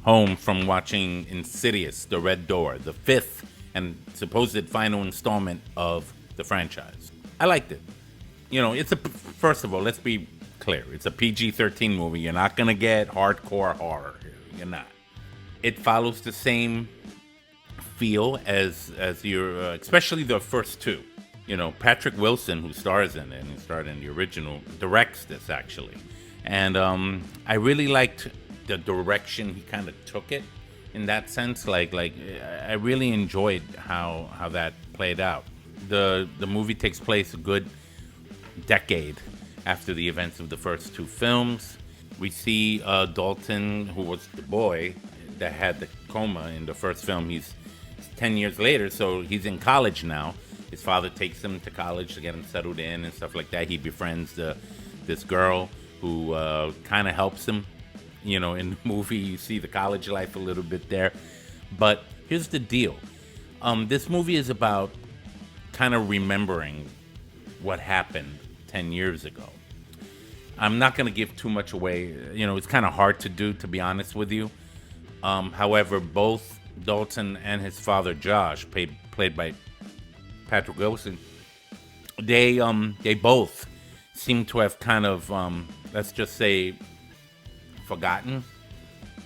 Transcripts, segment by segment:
home from watching Insidious, The Red Door, the fifth and supposed final installment of the franchise. I liked it. First of all, let's be clear. It's a PG-13 movie. You're not going to get hardcore horror here. You're not. It follows the same feel as your, especially the first two. Patrick Wilson, who stars in it and starred in the original, directs this actually, and I really liked the direction he kind of took it in that sense. Like I really enjoyed how that played out. The movie takes place a good decade after the events of the first two films. We see Dalton, who was the boy that had the coma in the first film. He's 10 years later, so he's in college now. His father takes him to college to get him settled in and stuff like that. He befriends this girl who kind of helps him. In the movie, you see the college life a little bit there. But here's the deal. This movie is about kind of remembering what happened 10 years ago. I'm not going to give too much away. It's kind of hard to do, to be honest with you. However, both Dalton and his father, Josh, played by Patrick Wilson, they both seem to have kind of, let's just say, forgotten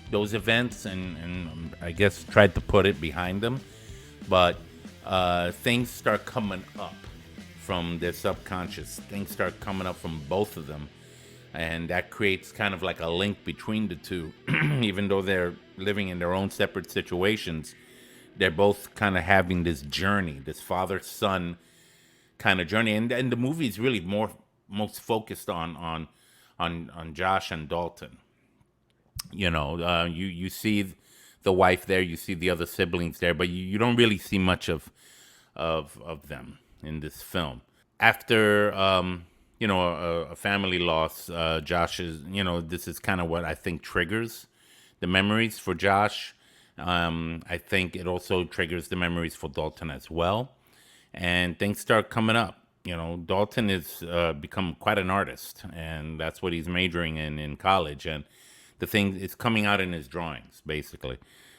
those events and I guess tried to put it behind them. But things start coming up from their subconscious. Things start coming up from both of them. And that creates kind of like a link between the two. Even though they're living in their own separate situations, they're both kind of having this journey, this father-son kind of journey. And the movie is really most focused on Josh and Dalton. You see the wife there, you see the other siblings there, but you don't really see much of them in this film. After a family loss, Josh is, this is kind of what I think triggers the memories for Josh. I think it also triggers the memories for Dalton as well. And things start coming up. Dalton has become quite an artist, and that's what he's majoring in college. And the thing is coming out in his drawings, basically.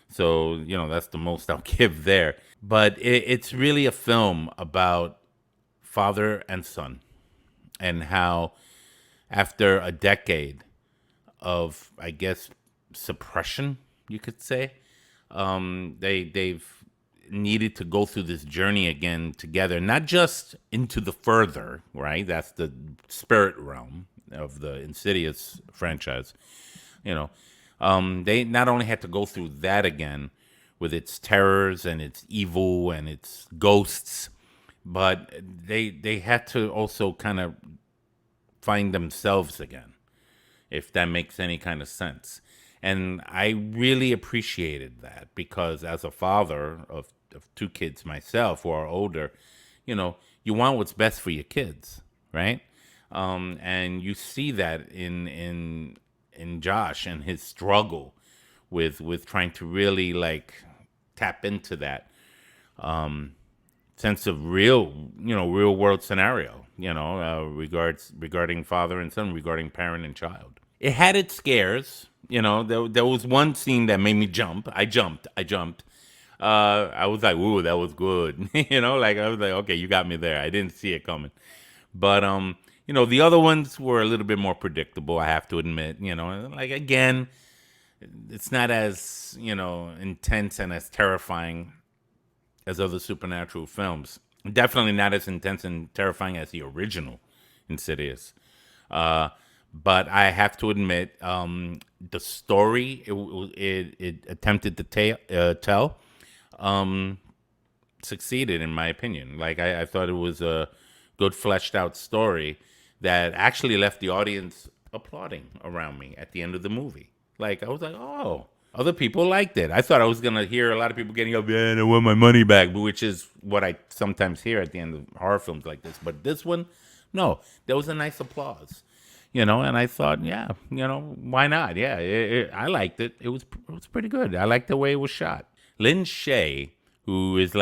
So, that's the most I'll give there. But it's really a film about father and son, and how after a decade of, I guess, suppression, you could say, they've needed to go through this journey again together, not just into the further, right? That's the spirit realm of the Insidious franchise. They not only had to go through that again with its terrors and its evil and its ghosts, but they had to also kind of find themselves again, if that makes any kind of sense. And I really appreciated that, because as a father of two kids myself who are older, you want what's best for your kids, right? And you see that in Josh and his struggle with trying to really like tap into that sense of real world scenario, regarding father and son, regarding parent and child. It had its scares. There was one scene that made me jump. I jumped. I was like, ooh, that was good. I was like, okay, you got me there. I didn't see it coming. But, the other ones were a little bit more predictable, I have to admit. Again, it's not as, intense and as terrifying as other supernatural films. Definitely not as intense and terrifying as the original Insidious. But I have to admit, the story it attempted to tell succeeded, in my opinion. I thought it was a good fleshed out story that actually left the audience applauding around me at the end of the movie. I was like, oh, other people liked it. I thought I was going to hear a lot of people getting up, yeah, I want my money back, which is what I sometimes hear at the end of horror films like this. But this one, no, there was a nice applause. And I thought, yeah, why not? Yeah, I liked it. It was pretty good. I liked the way it was shot. Lynn Shay, who is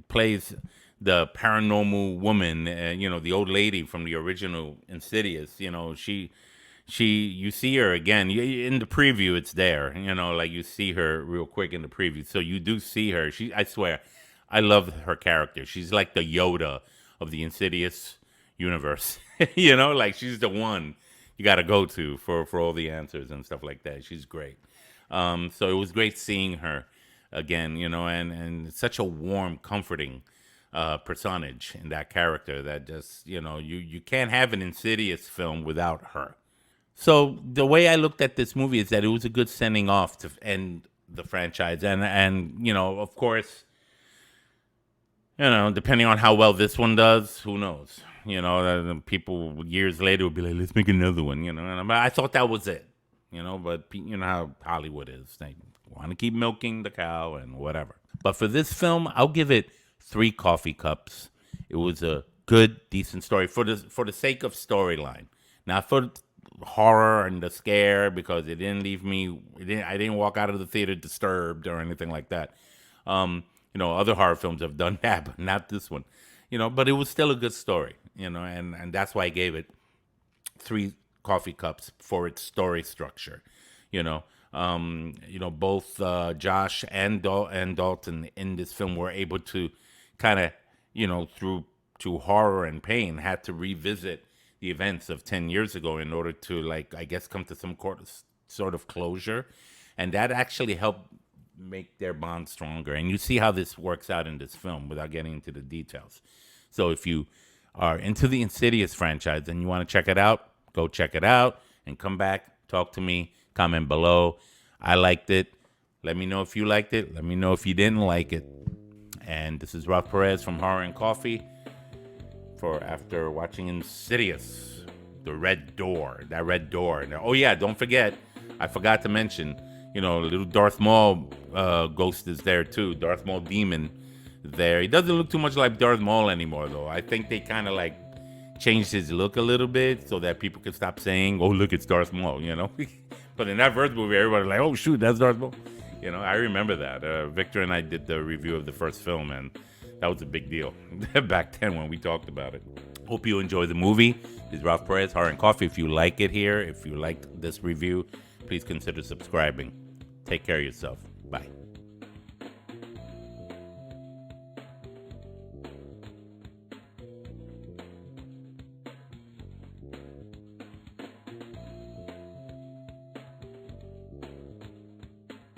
plays the paranormal woman, the old lady from the original Insidious, you see her again in the preview. It's there, like you see her real quick in the preview. So you do see her. I swear, I love her character. She's like the Yoda of the Insidious universe. Like she's the one you got to go to for all the answers and stuff like that. She's great. So it was great seeing her again, and such a warm, comforting personage in that character that just, you can't have an Insidious film without her. So the way I looked at this movie is that it was a good sending off to end the franchise, and of course, depending on how well this one does, who knows? People years later will be like, let's make another one. And I thought that was it. But you know how Hollywood is. They want to keep milking the cow and whatever. But for this film, I'll give it 3 coffee cups. It was a good, decent story for the sake of storyline, not for horror and the scare, because it didn't leave me. I didn't walk out of the theater disturbed or anything like that. Other horror films have done that, but not this one. But it was still a good story. And that's why I gave it 3 coffee cups for its story structure. Both Josh and Dalton in this film were able to kind of, through horror and pain, had to revisit the events of 10 years ago in order to, like, I guess, come to some sort of closure. And that actually helped make their bond stronger. And you see how this works out in this film without getting into the details. So if you are into the Insidious franchise and you want to check it out, go check it out and come back, talk to me, comment below. I liked it. Let me know if you liked it. Let me know if you didn't like it. And this is Ralph Perez from Horror and Coffee for after watching Insidious, the red door, that red door. Oh yeah, don't forget, I forgot to mention, little Darth Maul ghost is there too. Darth Maul demon there. He doesn't look too much like Darth Maul anymore though. I think they kind of like changed his look a little bit so that people could stop saying, "Oh look, it's Darth Maul," But in that first movie, everybody was like, "Oh shoot, that's Darth Maul." I remember that. Victor and I did the review of the first film, and that was a big deal back then when we talked about it. Hope you enjoy the movie. This is Ralph Perez, Horror and Coffee. If you like it here, if you liked this review, please consider subscribing. Take care of yourself. Bye.